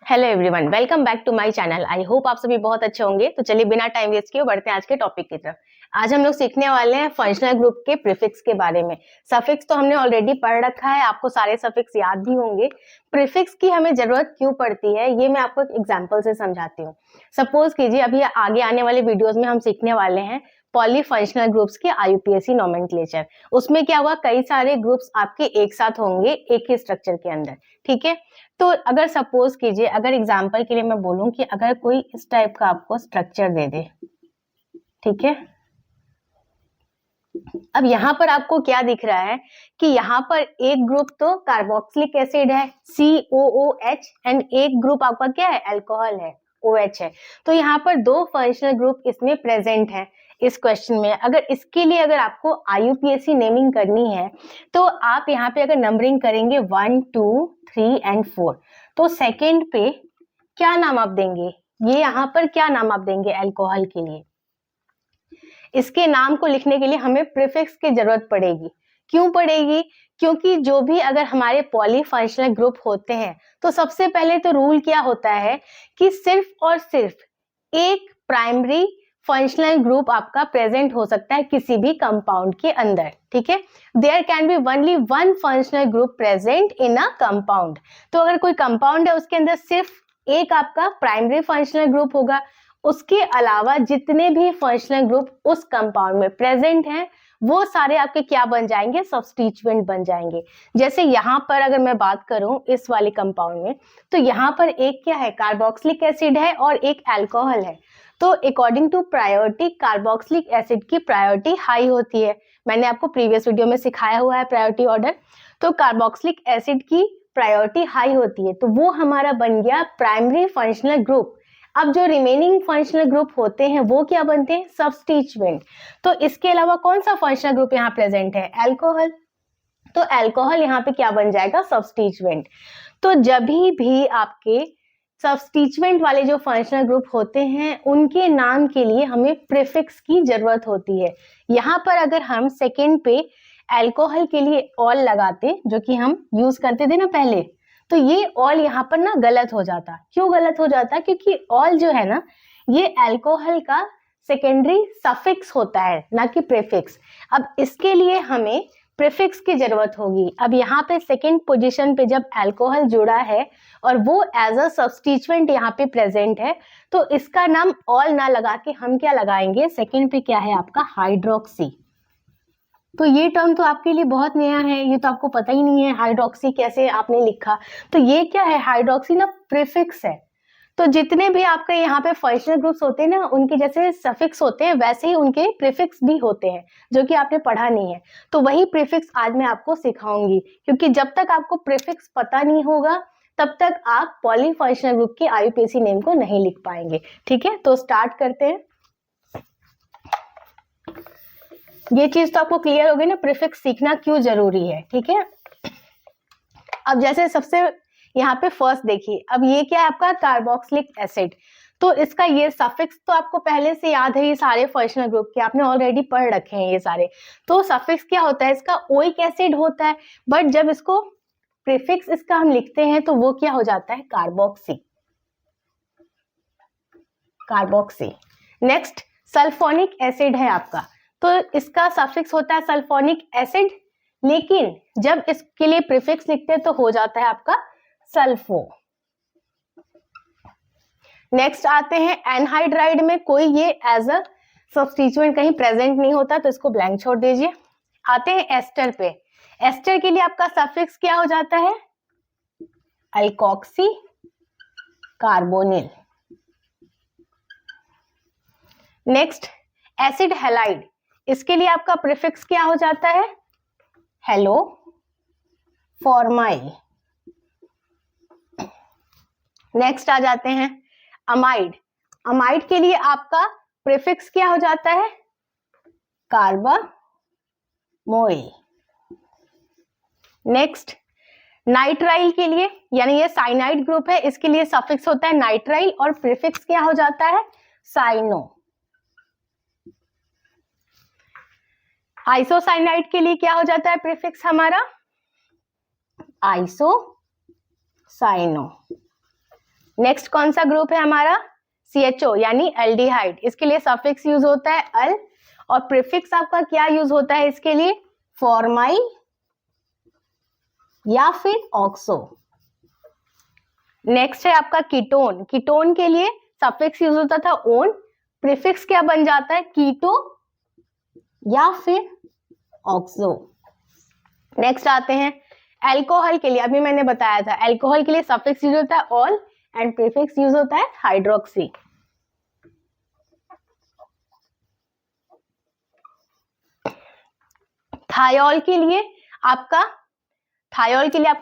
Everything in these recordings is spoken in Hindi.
Hello everyone, welcome back to my channel. I hope आप सभी बहुत अच्छे होंगे। तो चलिए बिना टाइम वेस्ट किए बढ़ते हैं आज के टॉपिक की तरफ। आज हम लोग सीखने वाले हैं फंक्शनल ग्रुप के प्रीफिक्स के बारे में। सफिक्स तो हमने ऑलरेडी पढ़ रखा है, आपको सारे सफिक्स याद भी होंगे। प्रीफिक्स की हमें जरूरत क्यों पड़ती है ये मैं आपको एक एग्जाम्पल से समझाती हूँ। सपोज कीजिए अभी आगे आने वाले वीडियोज में हम सीखने वाले हैं पॉलीफंक्शनल ग्रुप्स के आईयूपीएसी नोमेनक्लेचर। उसमें क्या हुआ, कई सारे ग्रुप्स आपके एक साथ होंगे एक ही स्ट्रक्चर के अंदर। ठीक है, तो अगर सपोज कीजिए, अगर एग्जांपल के लिए मैं बोलूं कि अगर कोई इस टाइप का आपको स्ट्रक्चर दे दे, ठीक है, अब यहाँ पर आपको क्या दिख रहा है कि यहाँ पर एक ग्रुप तो कार्बोक्सिलिक एसिड है COOH, एंड एक ग्रुप आपका क्या है, अल्कोहल है, OH है। तो यहाँ पर दो फंक्शनल ग्रुप इसमें प्रेजेंट है इस क्वेश्चन में। अगर इसके लिए अगर आपको IUPAC नेमिंग करनी है तो आप यहाँ पे अगर नंबरिंग करेंगे 1 2 3 एंड 4, तो सेकेंड पे क्या नाम आप देंगे, ये यहाँ पर क्या नाम आप देंगे अल्कोहल के लिए। इसके नाम को लिखने के लिए हमें प्रीफिक्स की जरूरत पड़ेगी। क्यों पड़ेगी? क्योंकि जो भी अगर हमारे पॉलीफंक्शनल ग्रुप होते हैं तो सबसे पहले तो रूल क्या होता है कि सिर्फ और सिर्फ एक प्राइमरी फंक्शनल ग्रुप आपका प्रेजेंट हो सकता है किसी भी कंपाउंड के अंदर। ठीक है, there can be only one functional group present in a compound. तो अगर कोई कंपाउंड है उसके अंदर सिर्फ एक आपका प्राइमरी फंक्शनल ग्रुप होगा, उसके अलावा जितने भी फंक्शनल ग्रुप उस कंपाउंड में प्रेजेंट हैं वो सारे आपके क्या बन जाएंगे, सब्स्टिट्यूएंट बन जाएंगे। जैसे यहाँ पर अगर मैं बात करूं इस वाले कंपाउंड में, तो यहाँ पर एक क्या है, कार्बोक्सिलिक एसिड है और एक अल्कोहल है। तो according to priority carboxylic acid की प्रायोरिटी हाई होती है। मैंने आपको प्रीवियस वीडियो में सिखाया हुआ है प्रायोरिटी ऑर्डर। तो कार्बोक्सिलिक एसिड की प्रायोरिटी हाई होती है, तो वो हमारा बन गया प्राइमरी फंक्शनल ग्रुप। अब जो रिमेनिंग फंक्शनल ग्रुप होते हैं वो क्या बनते हैं, सब्स्टिट्यूएंट। तो इसके अलावा कौन सा फंक्शनल ग्रुप यहाँ प्रेजेंट है, अल्कोहल। तो अल्कोहल यहाँ पे क्या बन जाएगा, सब्स्टिट्यूएंट। तो जब भी आपके सब्स्टिट्यूएंट वाले जो फंक्शनल ग्रुप होते हैं उनके नाम के लिए हमें प्रीफिक्स की जरूरत होती है। यहाँ पर अगर हम सेकेंड पे अल्कोहल के लिए ऑल लगाते, जो कि हम यूज करते थे ना पहले, तो ये ऑल यहाँ पर ना गलत हो जाता। क्यों गलत हो जाता? क्योंकि ऑल जो है ना ये अल्कोहल का सेकेंडरी सफिक्स होता है, ना कि प्रीफिक्स। अब इसके लिए हमें प्रीफिक्स की जरूरत होगी। अब यहाँ पे सेकेंड पोजीशन पे जब अल्कोहल जुड़ा है और वो एज अ सब्स्टिट्यूएंट यहाँ पे प्रेजेंट है, तो इसका नाम ऑल ना लगा के हम क्या लगाएंगे, सेकेंड पे क्या है आपका, हाइड्रोक्सी। तो ये टर्म तो आपके लिए बहुत नया है, ये तो आपको पता ही नहीं है हाइड्रोक्सी कैसे आपने लिखा। तो ये क्या है, हाइड्रोक्सी ना प्रीफिक्स है। तो जितने भी आपके यहाँ पे फंक्शनल ग्रुप्स होते हैं ना, उनके जैसे सफिक्स होते हैं वैसे ही उनके प्रीफिक्स भी होते हैं, जो कि आपने पढ़ा नहीं है। तो वही प्रीफिक्स आज मैं आपको सिखाऊंगी, क्योंकि जब तक आपको प्रीफिक्स पता नहीं होगा तब तक आप पॉलीफंक्शनल ग्रुप के आईयूपीएसी नेम को नहीं लिख पाएंगे। ठीक है, तो स्टार्ट करते हैं। ये चीज तो आपको क्लियर हो गई ना, प्रीफिक्स सीखना क्यों जरूरी है। ठीक है, अब जैसे सबसे यहाँ पे फर्स्ट देखिए, अब ये क्या है आपका, कार्बोक्सिलिक एसिड। तो इसका ये सफिक्स तो आपको पहले से याद है, ये सारे फंक्शनल ग्रुप के आपने ऑलरेडी पढ़ रखे हैं ये सारे। तो सफिक्स क्या होता है, इसका ओइक एसिड होता है, बट जब इसको प्रीफिक्स इसका हम लिखते हैं तो वो क्या हो जाता है, carboxy, carboxy. Next sulphonic acid है आपका, तो इसका सफिक्स होता है सल्फोनिक एसिड, लेकिन जब इसके लिए प्रीफिक्स लिखते हैं तो हो जाता है आपका सल्फो। नेक्स्ट आते हैं एनहाइड्राइड में, कोई ये एज अ सब्स्टिट्यूएंट कहीं प्रेजेंट नहीं होता, तो इसको ब्लैंक छोड़ दीजिए। आते हैं एस्टर पे, एस्टर के लिए आपका सफिक्स क्या हो जाता है, alkoxy carbonyl. Next acid halide, इसके लिए आपका प्रीफिक्स क्या हो जाता है, हेलो फॉर्माइल। नेक्स्ट आ जाते हैं अमाइड, अमाइड के लिए आपका प्रीफिक्स क्या हो जाता है, कार्बामोइल। नेक्स्ट नाइट्राइल के लिए, यानी ये साइनाइड ग्रुप है, इसके लिए सफिक्स होता है नाइट्राइल और प्रीफिक्स क्या हो जाता है, साइनो। आइसोसाइनाइड के लिए क्या हो जाता है प्रीफिक्स हमारा, आइसोसाइनो। नेक्स्ट कौन सा ग्रुप है हमारा? CHO यानी एल्डिहाइड। इसके लिए सफिक्स यूज होता है अल, और प्रीफिक्स आपका क्या यूज होता है इसके लिए? फॉर्माइल या फिर ऑक्सो। नेक्स्ट है आपका कीटोन। कीटोन के लिए सफिक्स यूज होता था ओन, प्रीफिक्स क्या बन जाता है? कीटो या फिर ऑक्सो। नेक्स्ट आते हैं अल्कोहल के लिए। अभी मैंने बताया था अल्कोहल के लिए सफिक्स यूज होता है ऑल एंड प्रीफिक्स यूज होता है हाइड्रोक्सी। थायोल के लिए आपका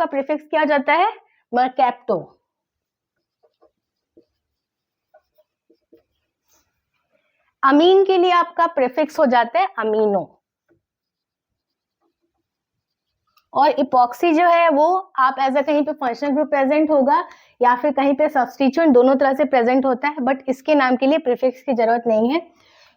प्रीफिक्स क्या हो जाता है? मर्कैप्टो। अमीन के लिए आपका प्रीफिक्स हो जाता है अमीनो। और इपॉक्सी जो है वो आप ऐसा कहीं पे फंक्शनल ग्रुप प्रेजेंट होगा या फिर कहीं पे सब्स्टिट्यूएंट, दोनों तरह से प्रेजेंट होता है, बट इसके नाम के लिए प्रीफिक्स की जरूरत नहीं है,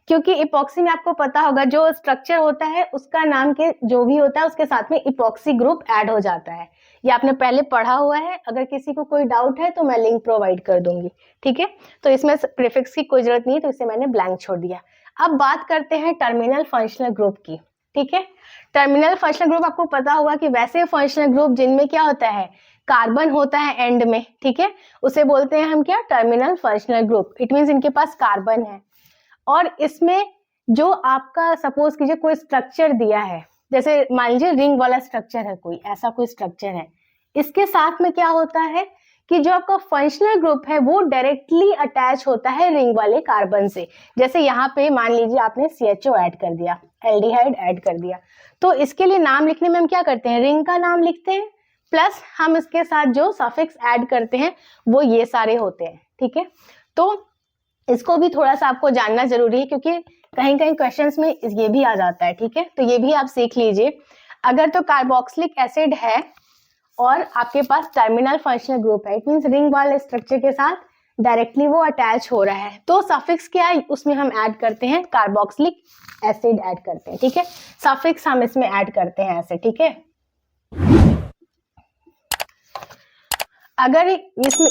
क्योंकि इपॉक्सी में आपको पता होगा जो स्ट्रक्चर होता है उसका नाम के जो भी होता है उसके साथ में इपॉक्सी ग्रुप ऐड हो जाता है। ये आपने पहले पढ़ा हुआ है। अगर किसी को कोई डाउट है तो मैं लिंक प्रोवाइड कर दूंगी, ठीक है। तो इसमें प्रीफिक्स की कोई जरूरत नहीं है, तो इसे मैंने ब्लैंक छोड़ दिया। अब बात करते हैं टर्मिनल फंक्शनल ग्रुप की, ठीक है। टर्मिनल फंक्शनल ग्रुप आपको पता होगा कि वैसे फंक्शनल ग्रुप जिनमें क्या होता है? कार्बन होता है एंड में, ठीक है, उसे बोलते हैं हम क्या? Terminal functional group. It means इनके पास कार्बन है और इसमें जो आपका सपोज कीजिए कोई स्ट्रक्चर दिया है, जैसे मान लीजिए रिंग वाला स्ट्रक्चर है, कोई ऐसा कोई स्ट्रक्चर है, इसके साथ में क्या होता है कि जो आपका फंक्शनल ग्रुप है वो डायरेक्टली अटैच होता है रिंग वाले कार्बन से। जैसे यहाँ पे मान लीजिए आपने CHO ऐड कर दिया, एल्डिहाइड ऐड कर दिया, तो इसके लिए नाम लिखने में हम क्या करते हैं? रिंग का नाम लिखते हैं, प्लस हम इसके साथ जो सफिक्स ऐड करते हैं वो ये सारे होते हैं, ठीक है। तो इसको भी थोड़ा सा आपको जानना जरूरी है, क्योंकि कहीं कहीं क्वेश्चंस में ये भी आ जाता है, ठीक है। तो ये भी आप सीख लीजिए। अगर तो कार्बोक्सिलिक एसिड है और आपके पास टर्मिनल फंक्शनल ग्रुप है, इट मींस रिंग वाले स्ट्रक्चर के साथ डायरेक्टली वो अटैच हो रहा है, तो सफिक्स क्या है उसमें हम ऐड करते हैं? कार्बोक्सिलिक एसिड ऐड करते हैं, ठीक है। सफिक्स हम इसमें ऐड करते हैं ऐसे, ठीक है। अगर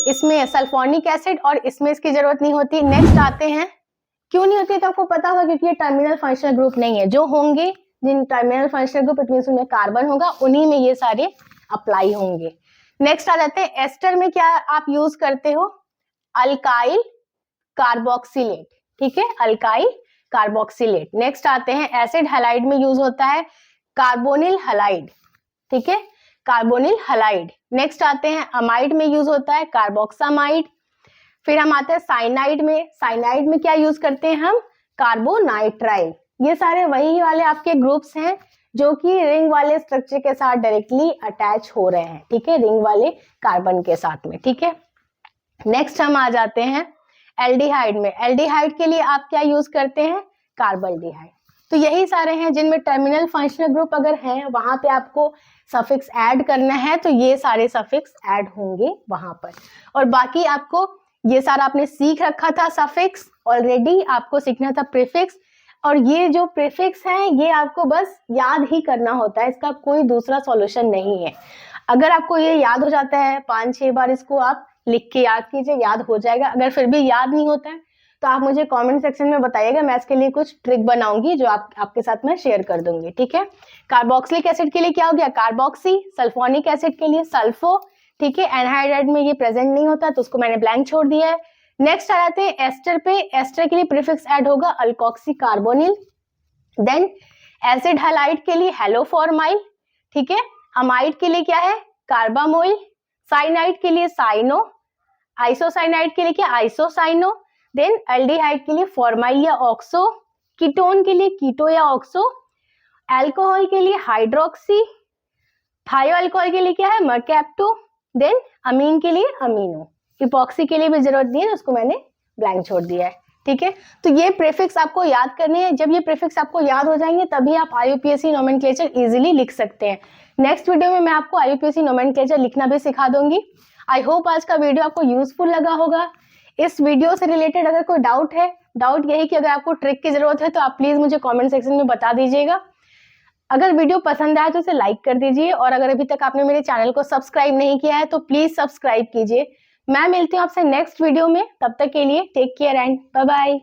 इसमें सल्फोनिक एसिड और इसमें इसकी जरूरत नहीं होती। नेक्स्ट आते हैं, क्यों नहीं होती? तो आपको पता होगा क्योंकि ये टर्मिनल फंक्शनल ग्रुप नहीं है। जो होंगे जिन terminal functional group, it means उनमें कार्बन होगा, उन्हीं में ये सारे अप्लाई होंगे। नेक्स्ट आ जाते हैं एस्टर में क्या आप यूज करते हो? अल्काइल कार्बोक्सिलेट, ठीक है, अल्काइल कार्बोक्सिलेट। नेक्स्ट आते हैं एसिड हैलाइड में यूज होता है कार्बोनिल हैलाइड, ठीक है, कार्बोनिल हैलाइड। नेक्स्ट आते हैं अमाइड में यूज होता है कार्बोक्सामाइड। फिर हम आते हैं साइनाइड में। साइनाइड में क्या यूज करते हैं हम? कार्बोनाइट्राइल। ये सारे वही वाले आपके ग्रुप्स हैं जो कि रिंग वाले स्ट्रक्चर के साथ डायरेक्टली अटैच हो रहे हैं, ठीक है, रिंग वाले कार्बन के साथ में, ठीक है। नेक्स्ट हम आ जाते हैं एल्डिहाइड में। एल्डिहाइड के लिए आप क्या यूज करते हैं? कार्बल्डिहाइड। तो यही सारे हैं जिनमें टर्मिनल फंक्शनल ग्रुप अगर हैं वहां पे आपको सफिक्स ऐड करना है, तो ये सारे सफिक्स ऐड होंगे वहां पर। और बाकी आपको ये सारा आपने सीख रखा था सफिक्स ऑलरेडी, आपको सीखना था प्रीफिक्स। और ये जो प्रीफिक्स है ये आपको बस याद ही करना होता है, इसका कोई दूसरा सॉल्यूशन नहीं है। अगर आपको ये याद हो जाता है 5-6 बार, इसको आप लिख के याद कीजिए, याद हो जाएगा। अगर फिर भी याद नहीं होता है तो आप मुझे कमेंट सेक्शन में बताइएगा, मैं इसके लिए कुछ ट्रिक बनाऊंगी जो आपके साथ मैं शेयर कर दूंगी, ठीक है। कार्बोक्सिलिक एसिड के लिए क्या हो गया? कार्बोक्सी। सल्फोनिक एसिड के लिए सल्फो, ठीक है। एनहाइड्राइड में ये प्रेजेंट नहीं होता तो उसको मैंने ब्लैंक छोड़ दिया है। नेक्स्ट आ जाते हैं एस्टर पे। एस्टर के लिए प्रीफिक्स ऐड होगा alkoxy carbonyl. Then acid halide के लिए हेलोफॉर्माइल, ठीक है। अमाइड के लिए क्या है? कार्बामोइल। साइनाइड के लिए साइनो। आइसोसाइनाइड के लिए क्या? आइसोसाइनो। देन एल्डिहाइड के लिए फॉर्माइल या ऑक्सो। कीटोन के लिए कीटो या ऑक्सो। अल्कोहल के लिए हाइड्रोक्सी। थायो अल्कोहल के लिए क्या है? मर्कैप्टो। देन अमीन के लिए अमीनो। इपॉक्सी के लिए भी जरूरत नहीं है, उसको मैंने ब्लैंक छोड़ दिया है, ठीक है। तो ये प्रीफिक्स आपको याद करने हैं। जब ये प्रीफिक्स आपको याद हो जाएंगे तभी आप IUPAC नोमेनक्लेचर इजीली लिख सकते हैं। नेक्स्ट वीडियो में मैं आपको IUPAC नोमेनक्लेचर लिखना भी सिखा दूंगी। आई होप आज का वीडियो आपको यूजफुल लगा होगा। इस वीडियो से रिलेटेड अगर कोई डाउट है, डाउट यही कि अगर आपको ट्रिक की जरूरत है तो आप प्लीज मुझे कॉमेंट सेक्शन में बता दीजिएगा। अगर वीडियो पसंद आए तो इसे लाइक कर दीजिए, और अगर अभी तक आपने मेरे चैनल को सब्सक्राइब नहीं किया है तो प्लीज सब्सक्राइब कीजिए। मैं मिलती हूँ आपसे नेक्स्ट वीडियो में, तब तक के लिए take care and bye bye.